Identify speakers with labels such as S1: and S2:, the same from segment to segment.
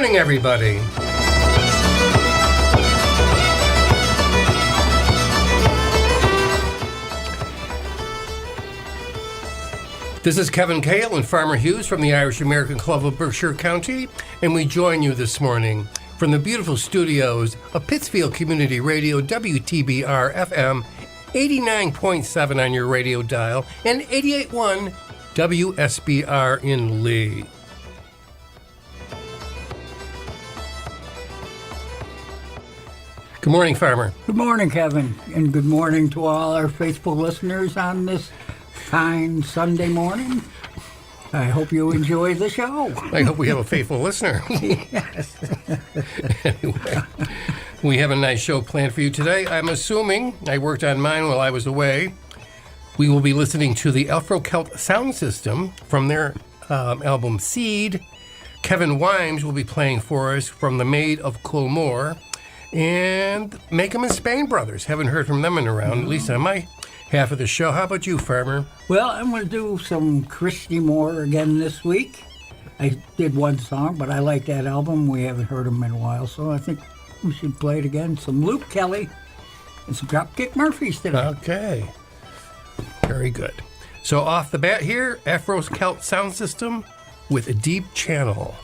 S1: morning, everybody. This is Kevin Cale and Farmer Hughes from the Irish American Club of Berkshire County, and we join you this morning from the beautiful studios of Pittsfield Community Radio, WTBR-FM, 89.7 on your radio dial, and 88.1 WSBR in Lee. Good morning, Farmer.
S2: Good morning, Kevin, and good morning to all our faithful listeners on this fine Sunday morning. I hope you enjoy the show.
S1: I hope we have a faithful listener.
S2: Yes.
S1: Anyway, we have a nice show planned for you today. I'm assuming, I worked on mine while I was away, we will be listening to the Afro-Celt sound system from their album Seed. Kevin Wimes will be playing for us from the Maid of Coolmore. And Make 'em in Spain Brothers. Haven't heard from them in around, at least on my half of the show. How about you, Farmer?
S2: Well, I'm going to do some Christy Moore again this week. I did one song, but I like that album. We haven't heard him in a while, so I think we should play it again. Some Luke Kelly and some Dropkick Murphys today.
S1: Okay. Very good. So off the bat here, Afro-Celt sound system with a deep channel.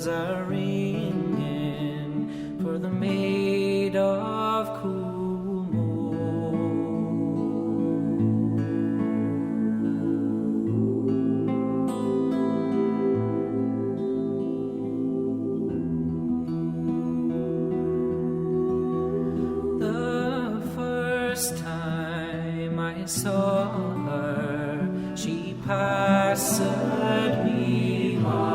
S3: bells are ringing for the maid of Coolmore. The first time I saw her, she passed me by.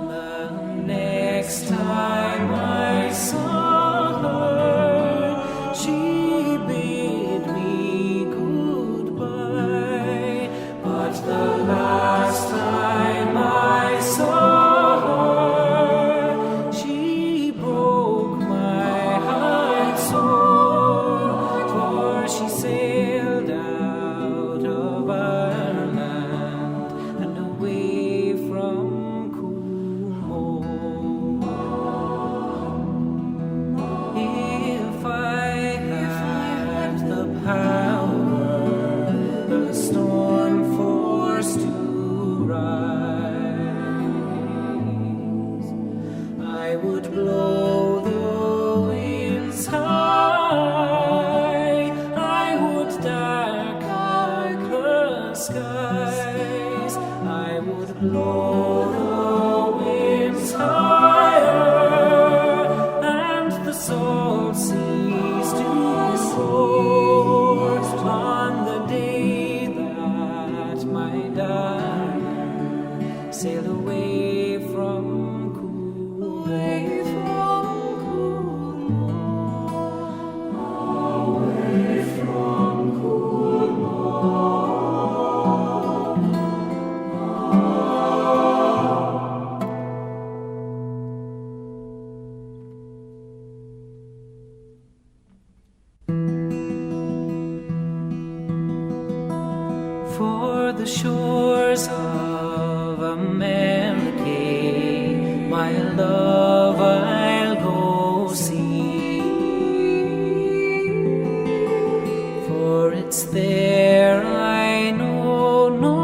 S3: The next time I saw her, she bid me goodbye. But the last time I saw her, she broke my heart sore, for she sailed out of Ireland and away from Coolmore. If I had the power, the storm forced to rise, I would blow the winds high, I would dark the skies, I would blow the winds higher, and the salt seas to roar on the day that my darling sailed away from Coolmore. Away from For the shores of America, my love, I'll go see. For it's there I know no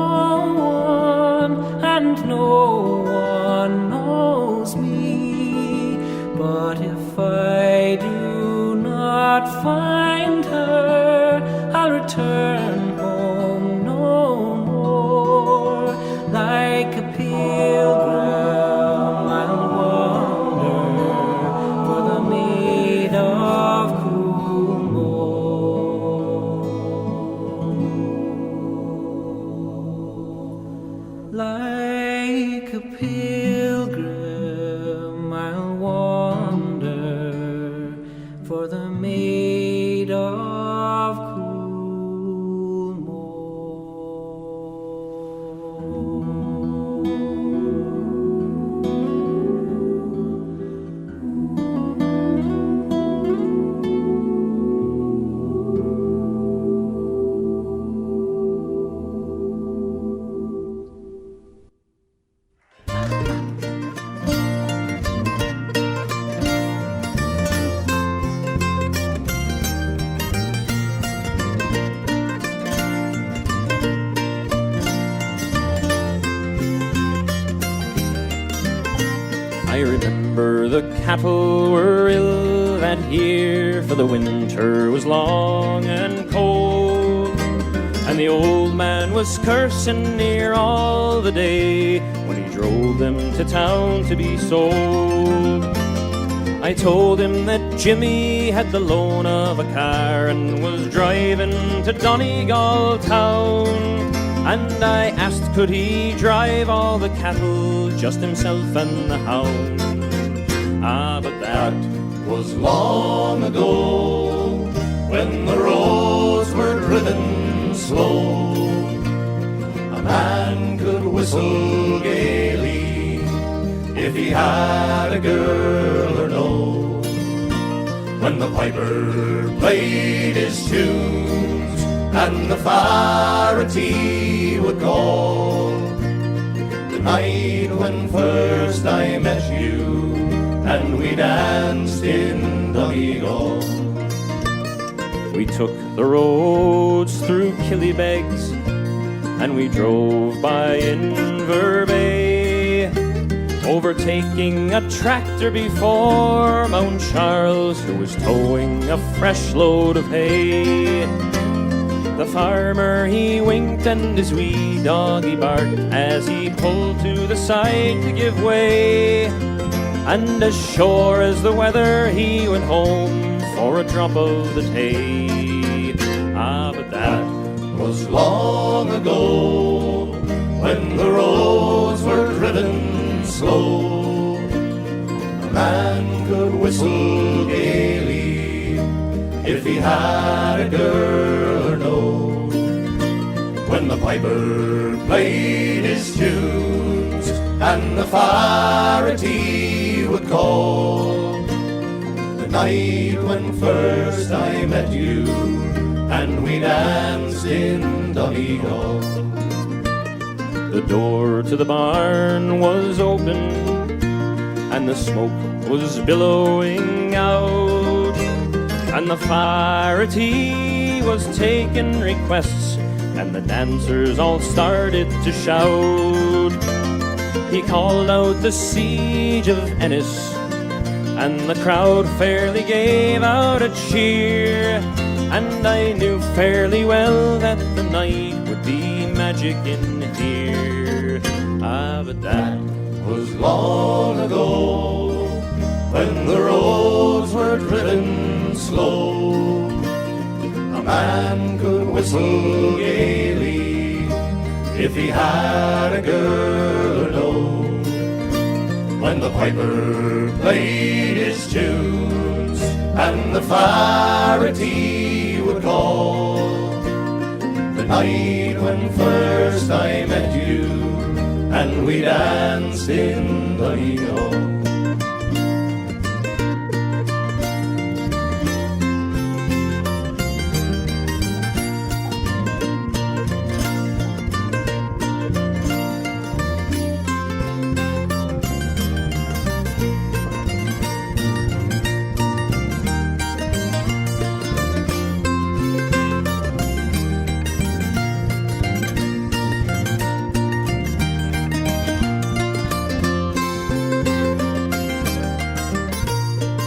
S3: one, and no one knows me. But if I do not find her, I'll return home no more. Like a pilgrim I'll wander for the maid of Coolmore. Like a pilgrim I'll wander for the maid of Coolmore.
S4: I remember the cattle were ill that year, for the winter was long and cold, and the old man was cursing near all the day when he drove them to town to be sold. I told him that Jimmy had the loan of a car and was driving to Donegal town, and I asked could he drive all the cattle, just himself and the hound. Ah, but that
S5: was long ago, when the roads were driven slow. A man could whistle gaily if he had a girl or no. When the piper played his tunes and the Farity would call, the night when first I met you and we danced in Donegal.
S4: we took the roads through Killybegs, and we drove by Invernahyne, River Bay, overtaking a tractor before Mount Charles, who was towing a fresh load of hay. The farmer, he winked and his wee doggy barked as he pulled to the side to give way. And as sure as the weather, he went home for a drop of the tay. Ah, but that
S5: was long ago, when the roads were driven slow. A man could whistle gaily if he had a girl or no. When the piper played his tunes and the farity would call, the night when first I met you and we danced in Donegal.
S4: the door to the barn was open and the smoke was billowing out, and the farity was taking requests, and the dancers all started to shout. He called out the siege of Ennis, and the crowd fairly gave out a cheer, and I knew fairly well that the night would be magic in here. Ah, but that
S5: was long ago, when the roads were driven slow. A man could whistle gaily if he had a girl or no. When the piper played his tunes and the farity would call, the night when first I met you and we danced in Donegal.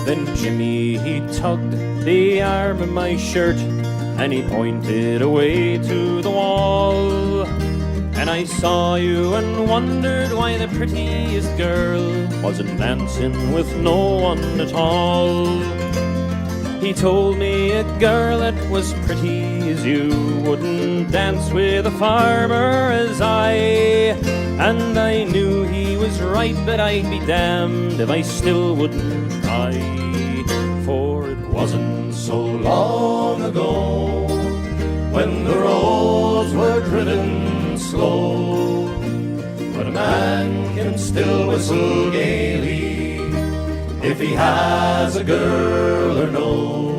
S4: Then Jimmy, he tugged the arm of my shirt and he pointed away to the wall. And I saw you and wondered why the prettiest girl wasn't dancing with no one at all. He told me a girl that was pretty as you wouldn't dance with a farmer as I. And I knew he was right, but I'd be damned if I still wouldn't try. For it wasn't
S5: so long ago, when the roads were driven slow, but a man can still whistle gaily if he has a girl or no.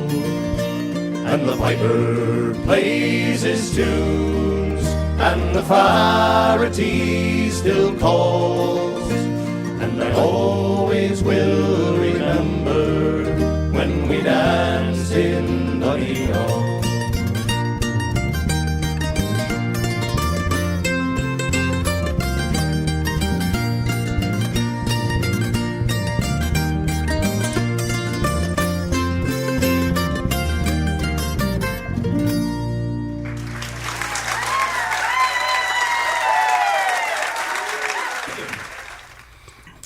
S5: And the piper plays his tunes and the farity still calls, and I always will remember when we danced in Donegal.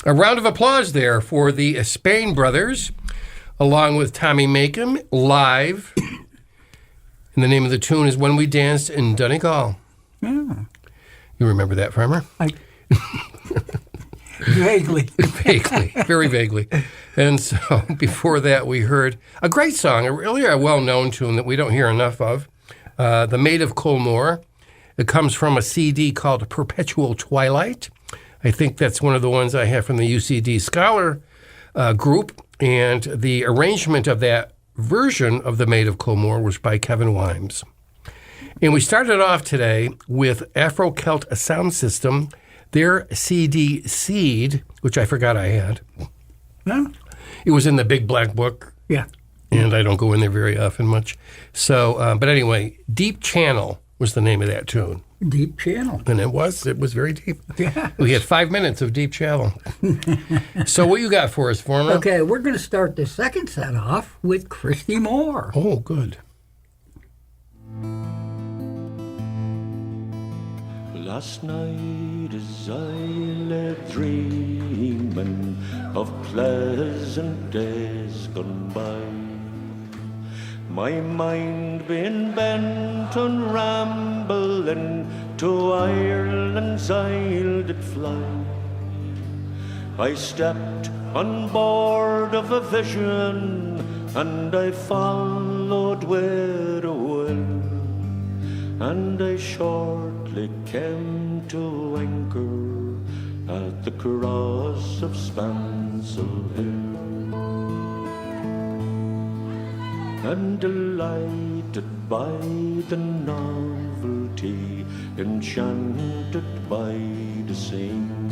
S1: A round of applause there for the Spain Brothers, along with Tommy Makem, live. And the name of the tune is When We Danced in Donegal.
S2: Yeah.
S1: You remember that, Farmer?
S2: Vaguely.
S1: Vaguely, very vaguely. And so before that, we heard a great song, a really well-known tune that we don't hear enough of, The Maid of Colmore. It comes from a CD called Perpetual Twilight. I think that's one of the ones I have from the UCD Scholar group, and the arrangement of that version of The Maid of Colmore was by Kevin Wimes. And we started off today with Afro-Celt Sound System, their CD Seed, which I forgot I had.
S2: No?
S1: It was in the big black book,
S2: Yeah.
S1: and I don't go in there very often much. So, but anyway, Deep Channel was the name of that tune.
S2: Deep Channel.
S1: And it was very deep.
S2: Yeah.
S1: We had 5 minutes of Deep Channel. So what you got for us, Forma?
S2: Okay, we're going to start the second set off with Christy Moore.
S1: Oh, good.
S5: Last night as I lay dreaming of pleasant days gone by, my mind being bent on rambling to Ireland's Isle did fly. I stepped on board of a vision and I followed with a will, and I shortly came to anchor at the cross of Spansel Hill. And delighted by the novelty, enchanted by the scene,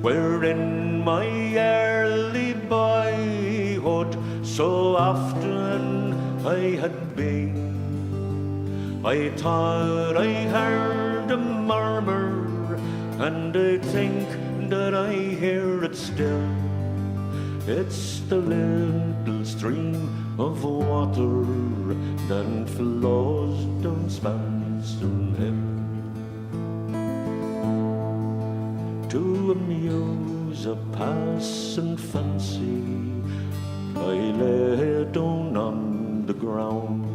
S5: wherein my early boyhood so often I had been. I thought I heard a murmur, and I think that I hear it still. It's the little stream of water that flows down Spansel Hill. To amuse a passing fancy, I lay down on the ground,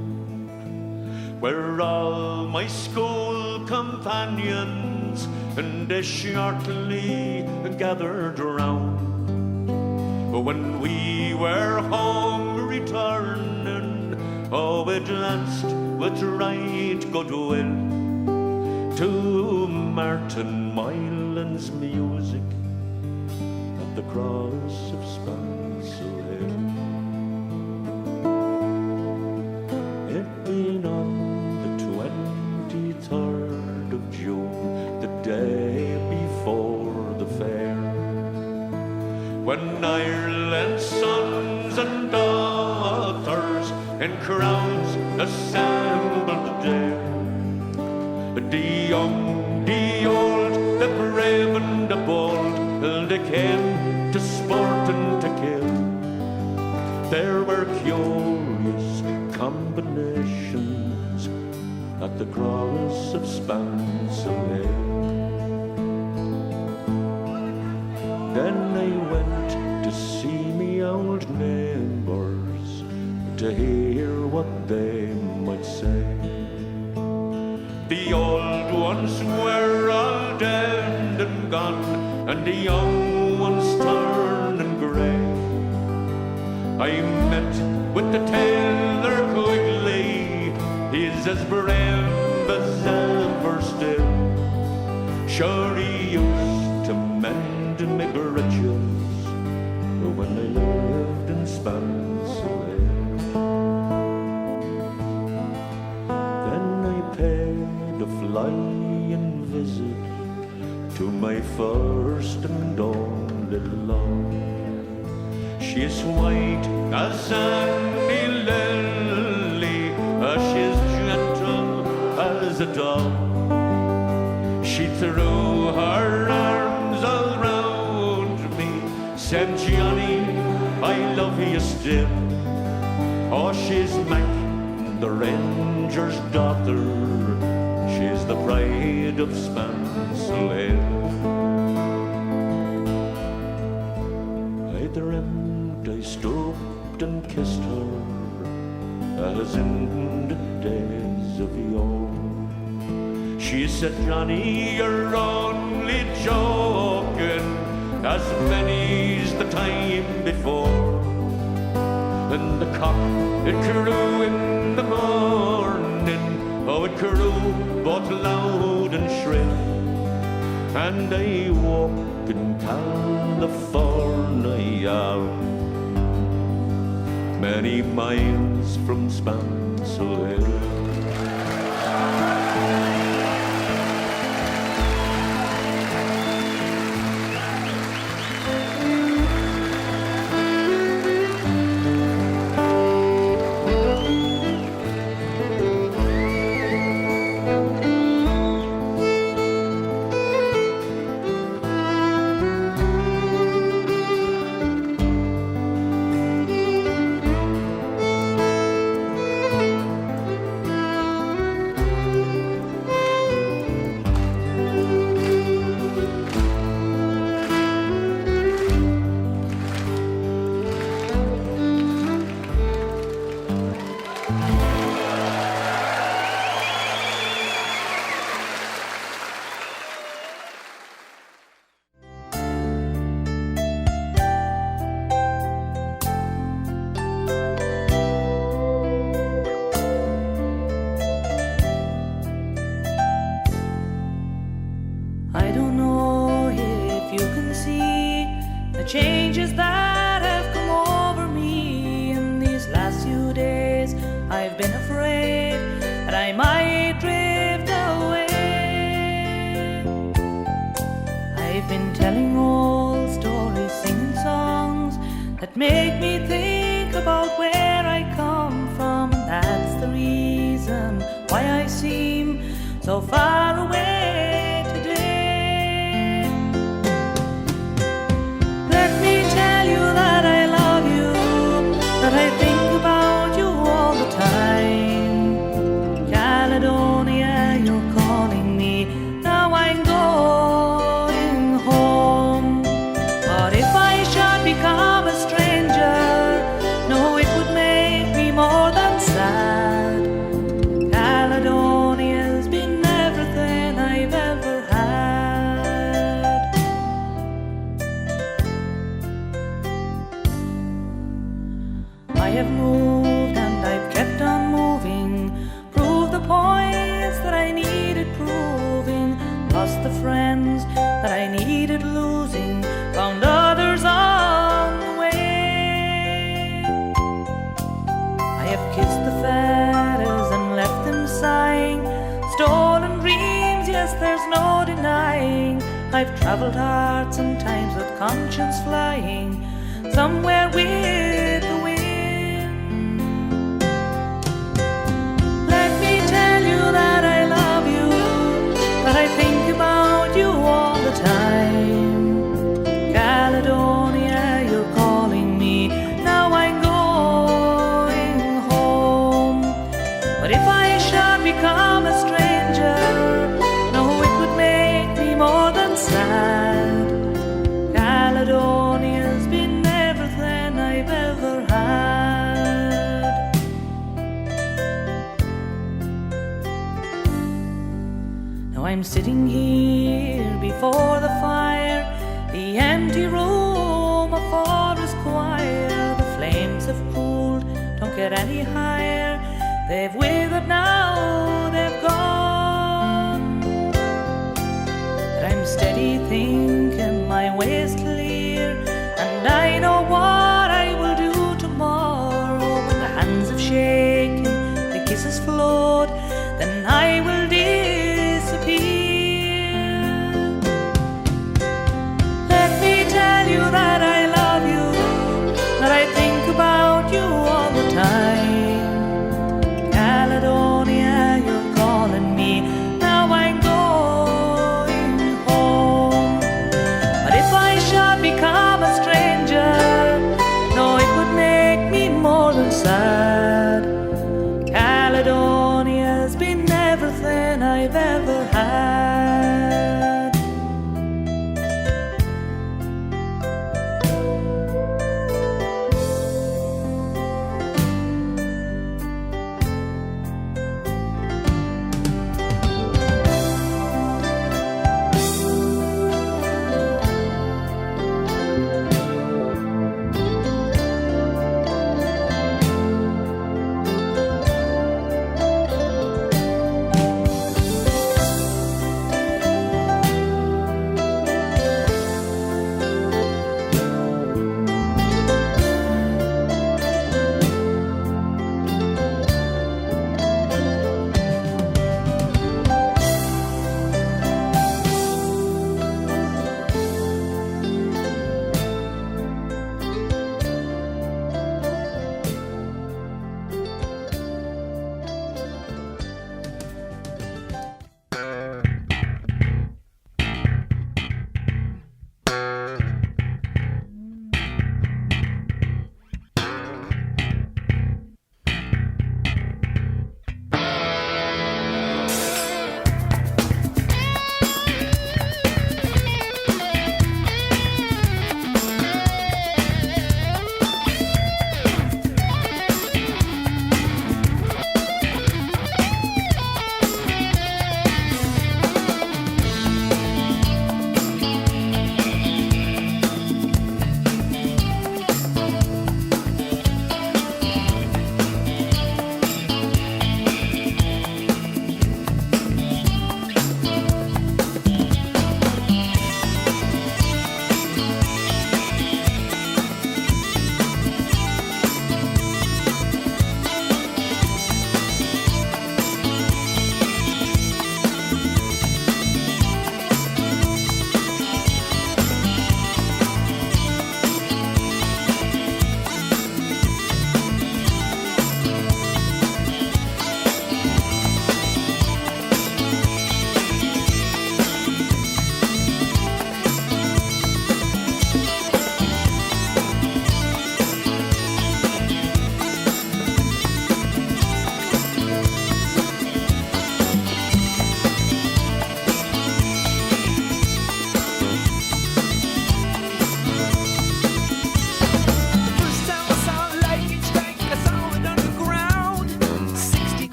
S5: where all my school companions and they shortly gathered round. When we were home returning, oh, we danced with right goodwill to Martin Moylan's music at the cross of Spansel Hill. It being on the 23rd of June, the day before the fair, when Ireland's sons and daughters in crowds assembled there, the young, the old, the brave and the bold, they came to sport and to kill. There were curious combinations at the cross of Spansel Hill. Then I went to see me old neighbours, to hear what they might say. The old ones were all dead and gone, and the young ones turning grey. I met with the tailor Quigley, he's as brave as ever still. Sure, he used to mend my breeches when I lived in Spansel Hill. Then I paid a flying visit to my first and only love. She's white as any lily, she's gentle as a dove. She threw her arms all round me, said, Johnny, I love you still. Oh, she's Mac, the ranger's daughter, she's the pride of Spansel Hill. I dreamt I stooped and kissed her, as in the days of yore. She said, Johnny, you're only joking, as many's the time before. And the cock, it crew in the morning, oh, it crew both loud and shrill. And I woke in California, many miles from Spansel Hill.
S3: changes that have come over me in these last few days. I've been afraid that I might drift away. I've been telling old stories, singing songs that make me think about where I come from. And that's the reason why I seem so far away today. Let me tell you that I love you, that I think about you all the time. Caledonia, you're calling me, now I'm going home. But if I should become a stranger, no, it would make me more than sad. Caledonia's been everything I've ever had. I have moved and I've kept on moving, proved the points that I needed proving, lost the friends that I needed losing, found others on the way. I have kissed the feathers and left them sighing, stolen dreams, yes, there's no denying. I've traveled hard sometimes with conscience flying, somewhere with the wind. Let me tell you that I love you, that I think about you all the time. Caledonia, you're calling me, now I'm going home. But if I should become a stranger, no, it would make me more than sad. Caledonia's been everything I've ever had. Now I'm sitting here before the fire, the empty room, a forest choir. The flames have cooled, don't get any higher. They've withered now, they've gone. But I'm steady thinking my way is clear, and I know what I will do tomorrow. When the hands have shaken, the kisses flowed, then I will disappear. Let me tell you that I love you, that I think about you all the time. Caledonia, you're calling me, now I'm going home. But if I should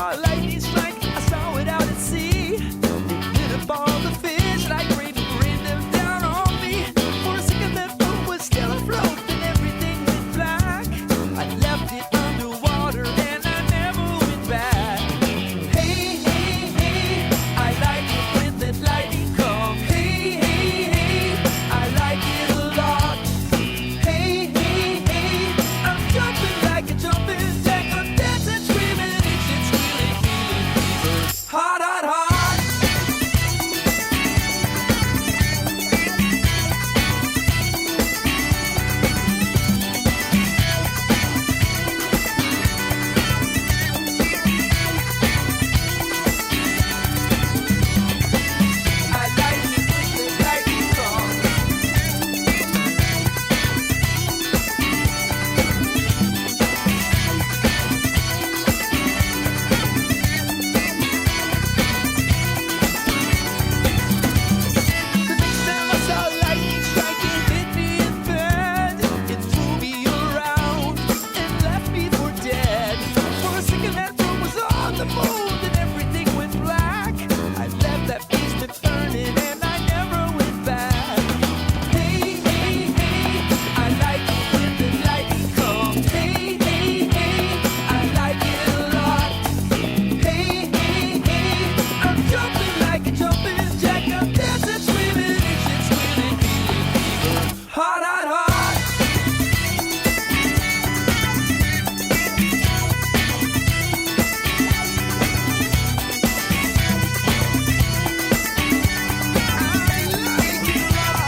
S6: saw lightning strike, I saw it out at sea. It lit up all the fish like rain and rained them down on me. For a second that boat was still afloat and everything went black. I left it underwater and I never went back. Hey, hey, hey, I like it when that lightning comes. Hey, hey, hey, I like it a lot. Hey, hey, hey, I'm jumping like a jumping jack. I'm dancing, screaming, itching, squealing, feeling fever. Hot, hot, hot. I like it when the lightning comes. The next time I saw lightning strike, it hit me in bed. It threw me around and left me for dead. For a second, that room was on the moon and everything went black. I left that basement burning and I never went back. Hey, hey, hey, I like it when the lightning comes. Hey, hey, hey, I like it a lot. Hey, hey, hey, I'm jumping like a jumping jack. I'm dancing, screaming, itching, squealing, feeling fever. Hot, hot, hot. I like it a lot.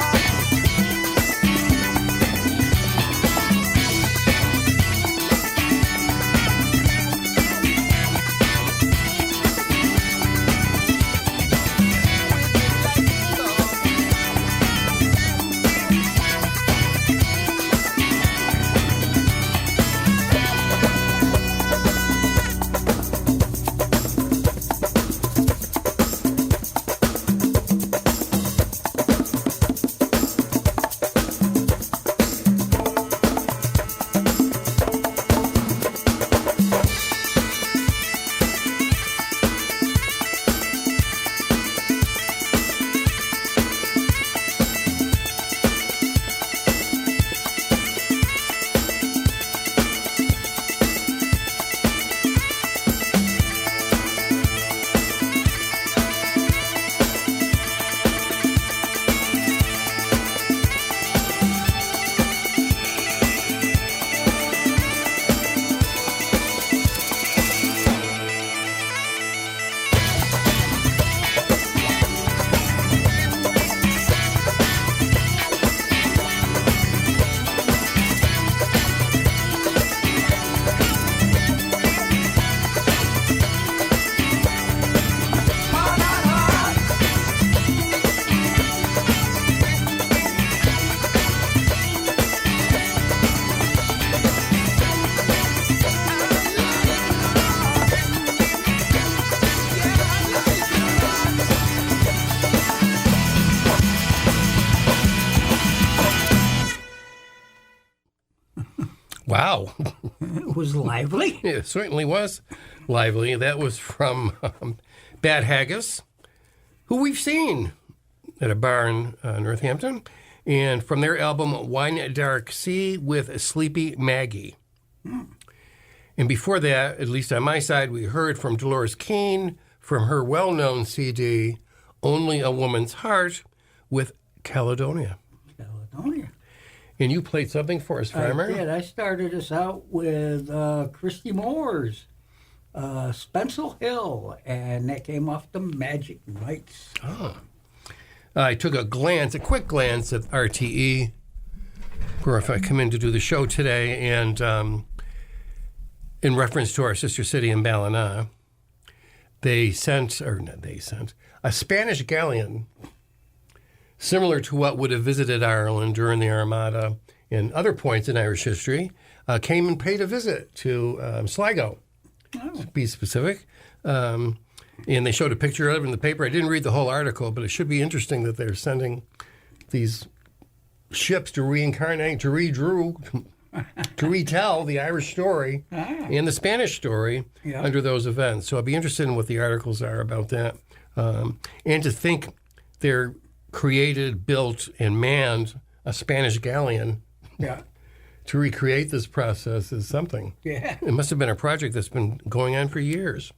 S1: Wow.
S2: It was lively.
S1: It certainly was lively. That was from Bad Haggis, who we've seen at a bar in Northampton, and from their album Wine Dark Sea with Sleepy Maggie. And before that, at least on my side, we heard from Dolores Keane from her well-known CD, Only a Woman's Heart, with Caledonia.
S2: Caledonia.
S1: And you played something for us, Farmer?
S2: I did. I started us out with Christy Moore's Spencel Hill, and that came off the Magic Nights.
S1: Oh. I took a quick glance at RTE, where if I come in to do the show today, and in reference to our sister city in Ballina, they sent a Spanish galleon similar to what would have visited Ireland during the Armada and other points in Irish history, came and paid a visit to Sligo, to be specific. And they showed a picture of it in the paper. I didn't read the whole article, but it should be interesting that they're sending these ships to reincarnate, to to retell the Irish story and the Spanish story
S2: Yeah.
S1: under those events. So I'd be interested in what the articles are about that. And to think they're created, built, and manned a Spanish galleon
S2: Yeah.
S1: to recreate this process is something.
S2: Yeah.
S1: It must have been a project that's been going on for years.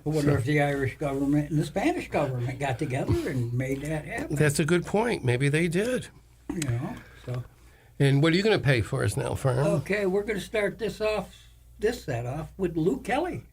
S2: I wonder if the Irish government and the Spanish government got together and made that happen.
S1: That's a good point. Maybe they did.
S2: You know. So
S1: And what are you going to pay for us now, Farm?
S2: okay, we're going to start this set off with Luke Kelly.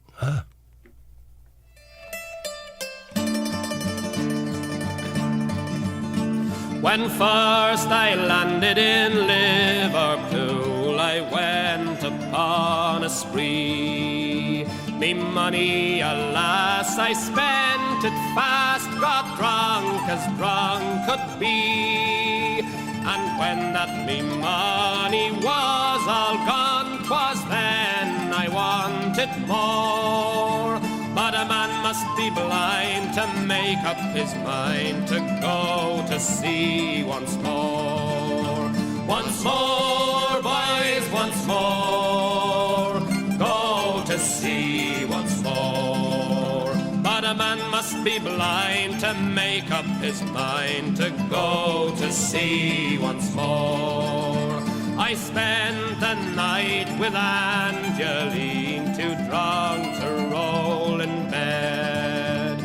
S4: When first I landed in Liverpool, I went upon a spree. Me money, alas, I spent it fast, got drunk as drunk could be. And when that me money was all gone, 'twas then I wanted more. But a man must be blind to make up his mind to go to sea once more. Once more, boys, once more, go to sea once more. But a man must be blind to make up his mind to go to sea once more. I spent the night with Angeline, too drunk to roll in bed.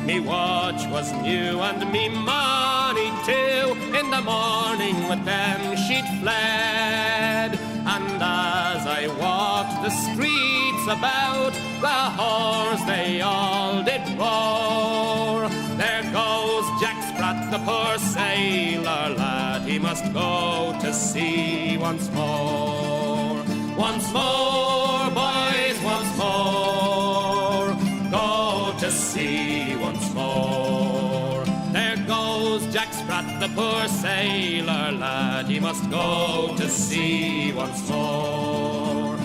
S4: Me watch was new and me money too. In the morning with them she'd fled. And as I walked the streets about, the whores they all did roar. There goes Jack Sprat, the poor sailor lad, he must go to sea once more. Once more, boys, once more, go to sea once more. There goes Jack Sprat, the poor sailor lad, he must go to sea once more.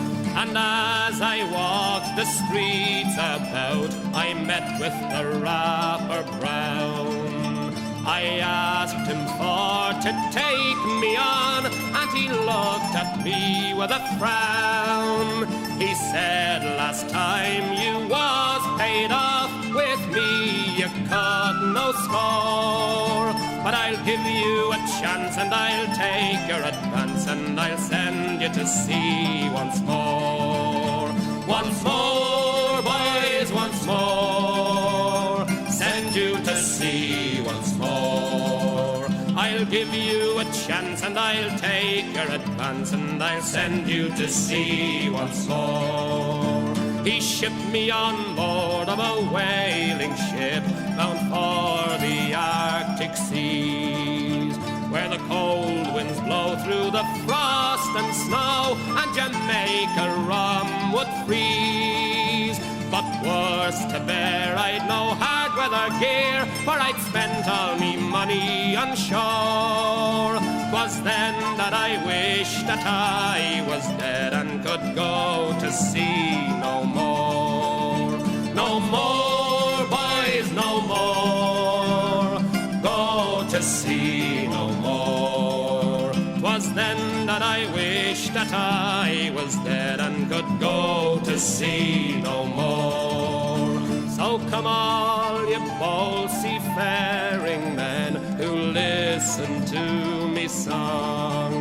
S4: And as I walked the streets about, I met with the Rapper Brown. I asked him for to take me on, and he looked at me with a frown. He said, last time you was paid off, with me you could no score. But I'll give you a chance and I'll take your advance and I'll send you to sea once more. Once more, boys, once more, send you to sea once more. I'll give you a chance and I'll take your advance and I'll send you to sea once more. He shipped me on board of a whaling ship bound for the Arctic seas, where the cold winds blow through the frost and snow, and Jamaica rum would freeze. But worse to bear, I'd no hard weather gear, for I'd spent all me money on shore. 'Twas then that I wished that I was dead and could go to sea no more. No more, boys, no more, go to sea no more. 'Twas then that I wished that I was dead and could go to sea no more. So come all you bold seafaring men who listen to me song.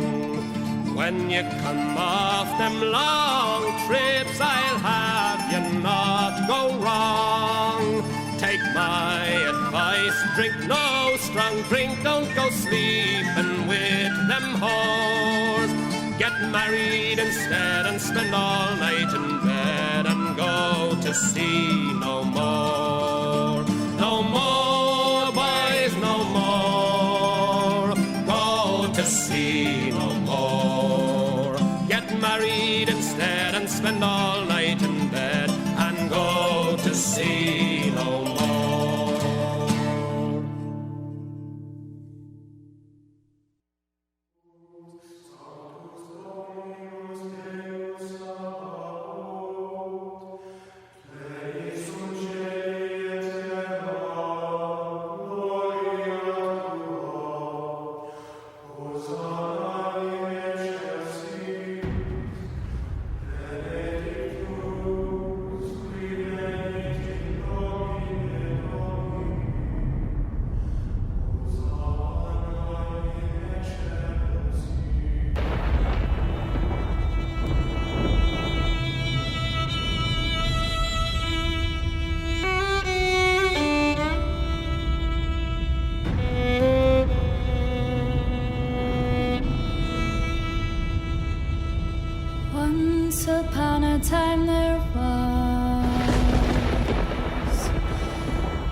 S4: When you come off them long trips, I'll have you not go wrong. Take my advice, drink no strong drink, don't go sleeping with them whores. Get married instead and spend all night in bed and go to sea no more. No more, boys, no more, go to sea no more. Get married instead and spend all night in bed and go to sea no more.
S7: time there was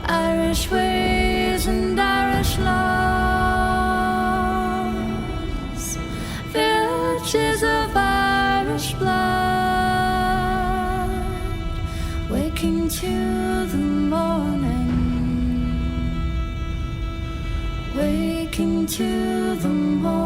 S7: Irish ways and Irish laws, villages of Irish blood, waking to the morning, waking to the morning.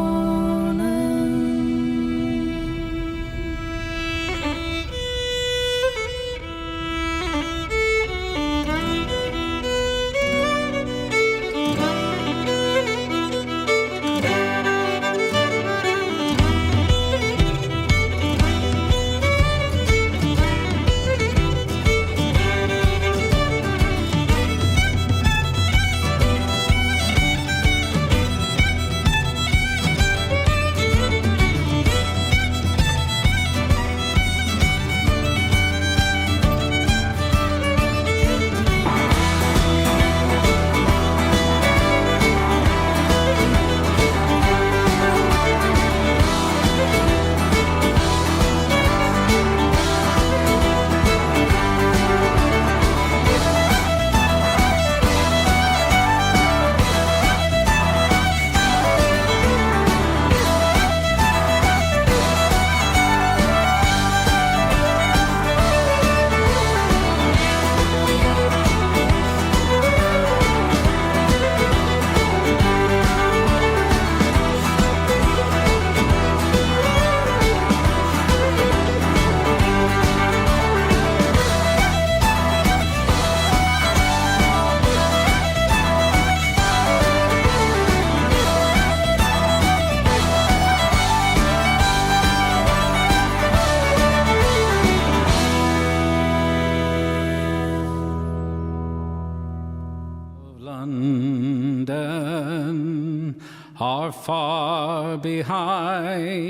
S8: London are far behind.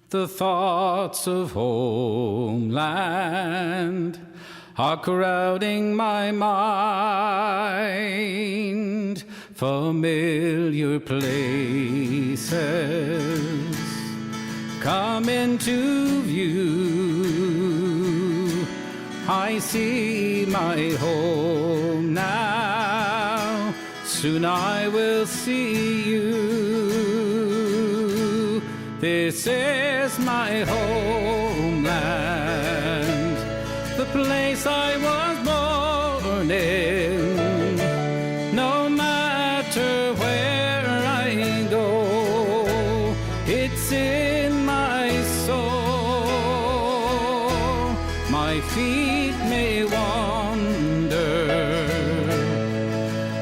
S8: The thoughts of homeland are crowding my mind. Familiar places come into view. I see my home now, soon I will see you. This is my homeland, the place I was born in. No matter where I go, it's in my soul. My feet may wander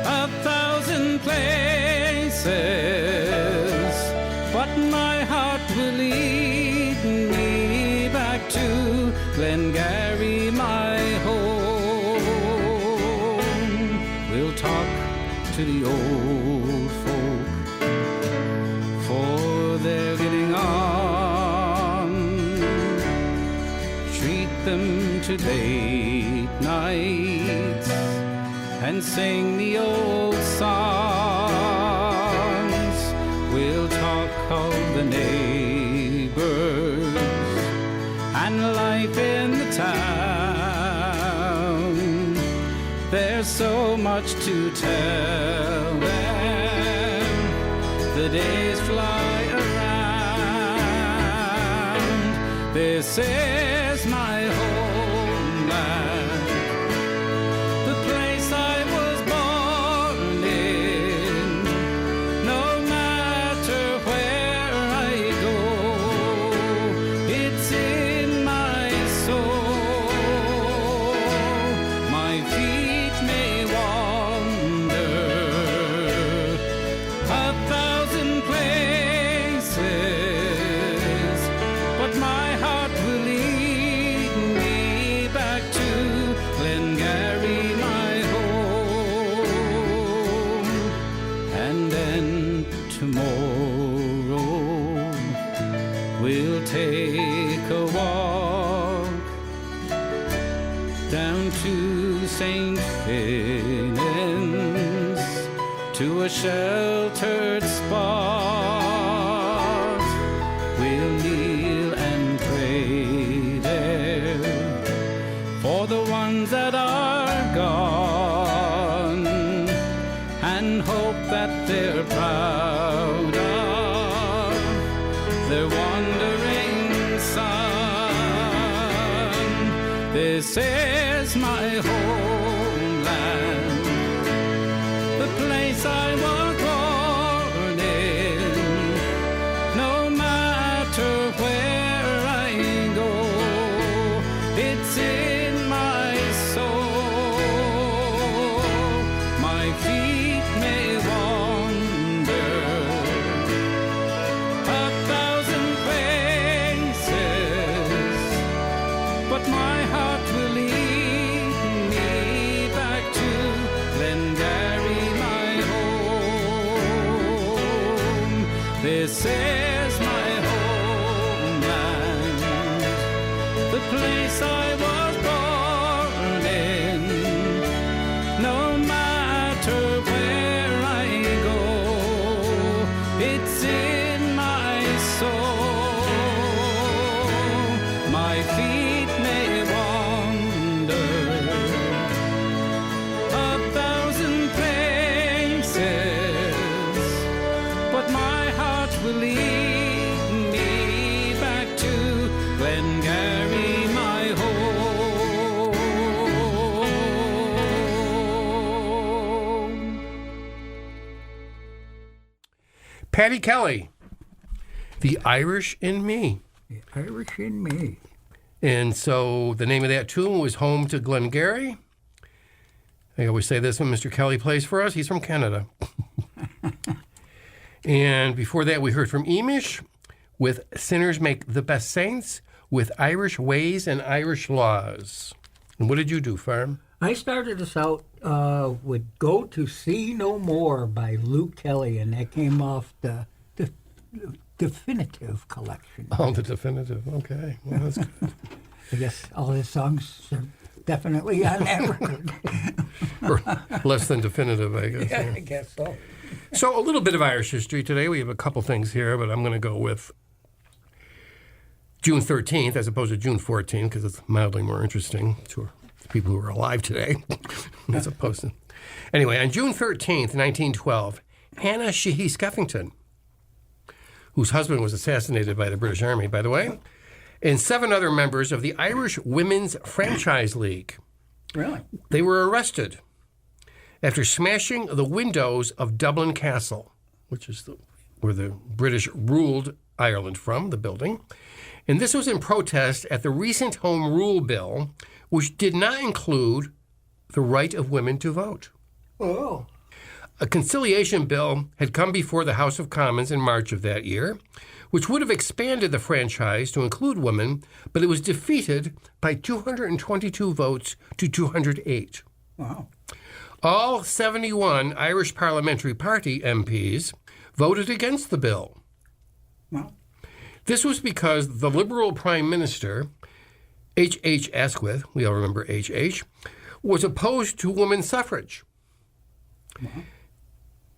S8: 1,000 places, but my heart will lead me back to Glengarry, my home. We'll talk to the old folk, for they're getting on. Treat them to late nights and sing the old songs. We'll talk of the neighbors and life in the town. There's so much to tell them. The days fly around. This is my homeland, the place I was born in. No matter where I go, it's in my soul. My feet may wander 1,000 places, but my heart will lead me back to Glengarry, my home. And then tomorrow we'll take a walk down to St. Finnan's, to a sheltered spot. We'll kneel and pray for the ones that are gone, and hope that they're proud of their wandering son. This is my homeland, the place I was born in. No matter where I go, it's in my soul. My feet may wander 1,000 places, but my heart will lead me back to Glengarry, my home. This is my homeland, the place I was born in. No matter where I go, it's in my soul. My feet may wander 1,000 places, but my heart will lead me back to Glengarry, my home.
S1: Paddy Kelly, The Irish in Me.
S2: The Irish in me.
S1: And so the name of that tune was Home to Glengarry. I always say this when Mr. Kelly plays for us. He's from Canada. And before that, we heard from Emish with Sinners Make the Best Saints with Irish Ways and Irish Laws. And what did you do, Farm?
S2: I started us out with Go to Sea No More by Luke Kelly, and that came off the Definitive collection.
S1: Oh, the Definitive. Okay. Well, that's good.
S2: I guess all his songs are definitely on that record.
S1: Or less than definitive, I guess.
S2: Yeah, I guess so.
S1: So a little bit of Irish history today. We have a couple things here, but I'm going to go with June 13th as opposed to June 14th because it's mildly more interesting to people who are alive today as opposed to... Anyway, on June 13th, 1912, Hannah Sheehy Skeffington, whose husband was assassinated by the British Army, by the way, and 7 other members of the Irish Women's Franchise League.
S2: Really?
S1: They were arrested after smashing the windows of Dublin Castle, which is where the British ruled Ireland from, the building. And this was in protest at the recent Home Rule Bill, which did not include the right of women to vote.
S2: Oh.
S1: A conciliation bill had come before the House of Commons in March of that year, which would have expanded the franchise to include women, but it was defeated by 222 votes to 208.
S2: Wow.
S1: All 71 Irish Parliamentary Party MPs voted against the bill.
S2: Wow.
S1: This was because the Liberal Prime Minister, H.H. Asquith, we all remember H.H., was opposed to women's suffrage. Wow.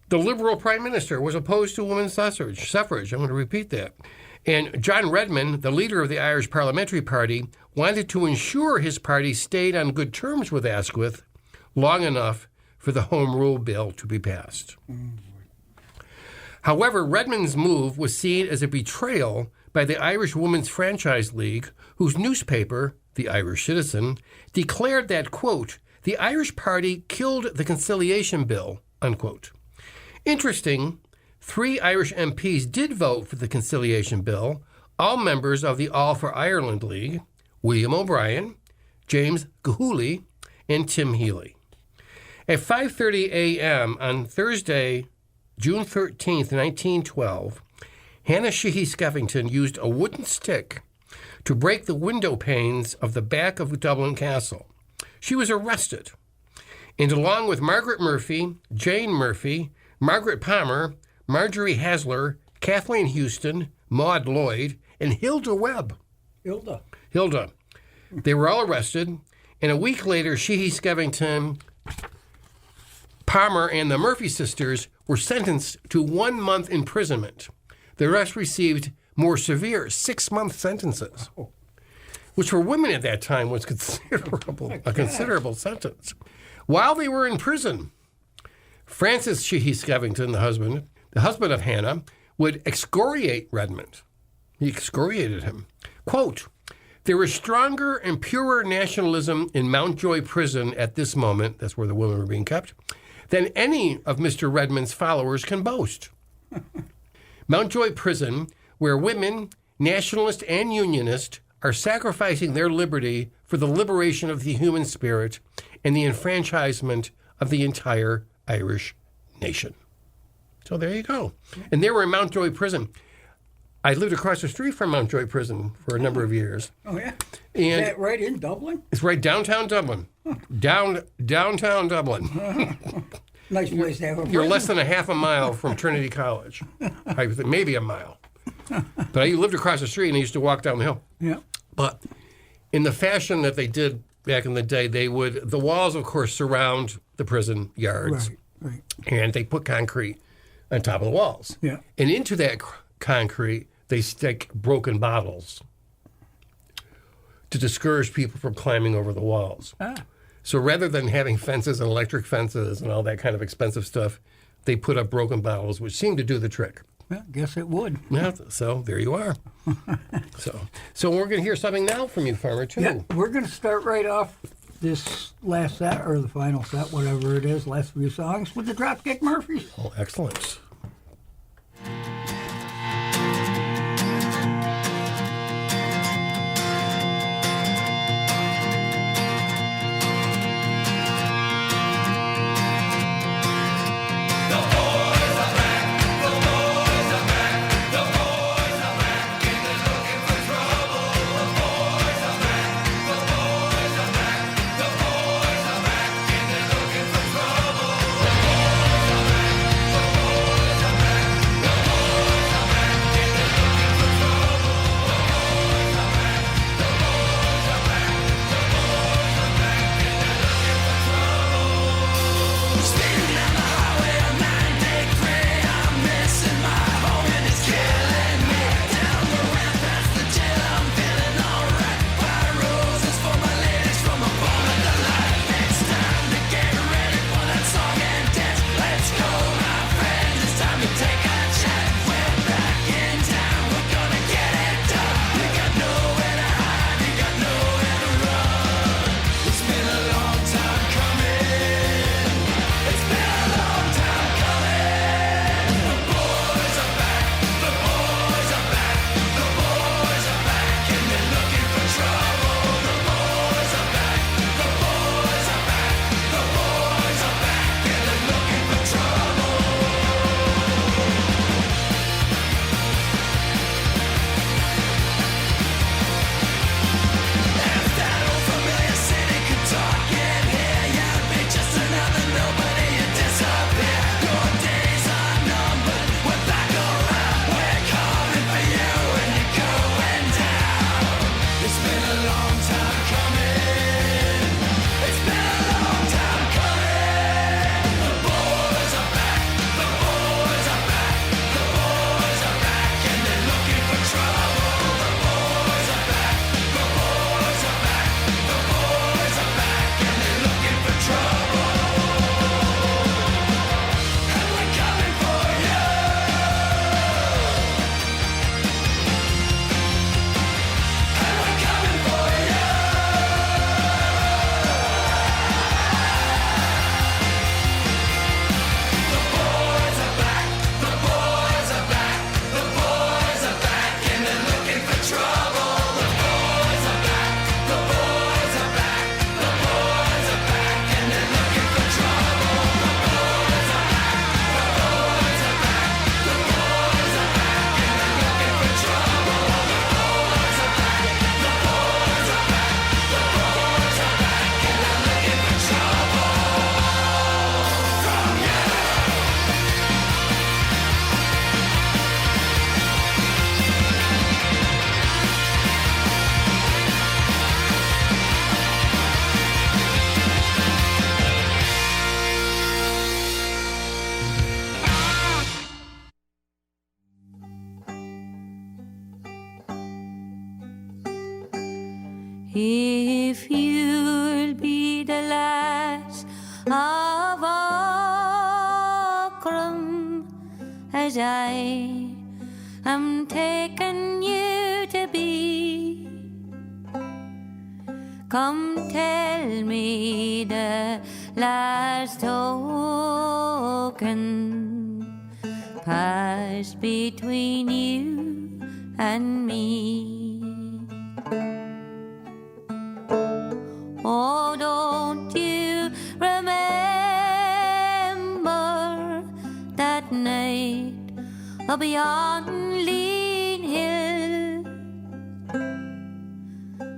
S1: The Liberal Prime Minister was opposed to women's suffrage. I'm going to repeat that. And John Redmond, the leader of the Irish Parliamentary Party, wanted to ensure his party stayed on good terms with Asquith long enough for the Home Rule Bill to be passed. However, Redmond's move was seen as a betrayal by the Irish Women's Franchise League, whose newspaper, the Irish Citizen, declared that, quote, the Irish Party killed the conciliation bill, unquote. Interesting, 3 Irish MPs did vote for the conciliation bill, all members of the All for Ireland League, William O'Brien, James Gahuli, and Tim Healy. At 5:30 a.m. on Thursday, June 13th, 1912, Hannah Sheehy Skeffington used a wooden stick to break the window panes of the back of Dublin Castle. She was arrested, and along with Margaret Murphy, Jane Murphy, Margaret Palmer, Marjorie Hasler, Kathleen Houston, Maud Lloyd, and Hilda Webb. Hilda. They were all arrested, and a week later, Sheehy Skeffington, Palmer, and the Murphy sisters were sentenced to 1 month imprisonment. The rest received more severe 6-month sentences. which for women at that time was a considerable sentence. While they were in prison, Francis Sheehy Skevington, the husband of Hannah, would excoriate Redmond. He excoriated him. Quote, "There is stronger and purer nationalism in Mountjoy Prison at this moment," that's where the women were being kept, "than any of Mr. Redmond's followers can boast. Mountjoy Prison, where women, nationalist and unionist, are sacrificing their liberty for the liberation of the human spirit and the enfranchisement of the entire Irish nation." So there you go. And they were in Mountjoy Prison. I lived across the street from Mountjoy Prison for a number of years.
S2: Oh, yeah?
S1: And
S2: Is that right in Dublin?
S1: it's right downtown Dublin. Downtown Dublin.
S2: Nice place to have a
S1: You're
S2: prison.
S1: less than a half a mile from Trinity College. Maybe a mile. But I lived across the street and I used to walk down the hill.
S2: Yeah.
S1: But in the fashion that they did back in the day, the walls, of course, surround the prison yards.
S2: Right.
S1: And they put concrete on top of the walls.
S2: Yeah.
S1: And into that concrete, they stick broken bottles to discourage people from climbing over the walls.
S2: Ah.
S1: So rather than having fences and electric fences and all that kind of expensive stuff, they put up broken bottles, which seemed to do the trick.
S2: Yeah, guess it would.
S1: Yeah, so there you are. So we're going to hear something now from you, Farmer, too.
S2: Yeah, we're going to start right off this last set, or the final set, whatever it is, last few songs, with the Dropkick Murphys.
S1: Oh, excellent.
S6: The boys
S7: of Auckland as I am taking you to be. Come tell me the last token passed between you and me. Oh, don't you remember that night beyond Lean Hill,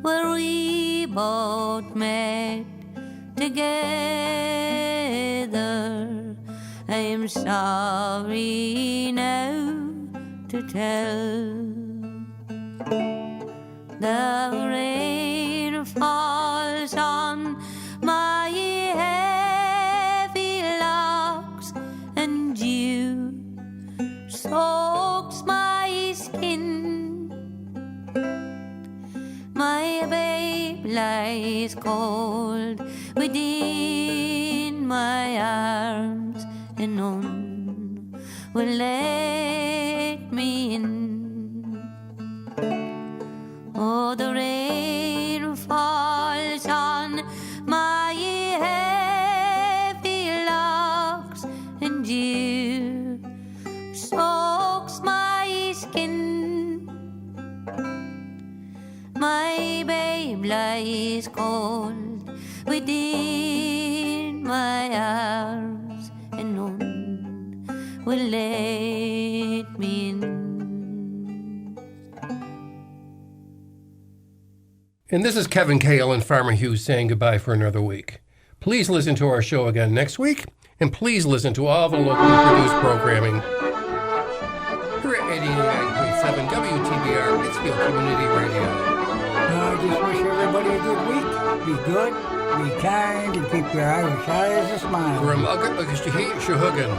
S7: where we both met together? I am sorry now to tell. The rain falls on my heavy locks, and dew soaks my skin. My babe lies cold within my arms, and none will let me in. Oh, the rain falls on my heavy locks, and dew soaks my skin. My babe lies cold within my arms, and none will let me in.
S1: And this is Kevin Cale and Farmer Hughes saying goodbye for another week. Please listen to our show again next week, and please listen to all the locally produced programming here at 89.7 WTBR, Pittsfield Community Radio.
S2: I just wish everybody a good week. Be good, be kind, and keep your Irish eyes a smile.
S1: From August to Shahugan.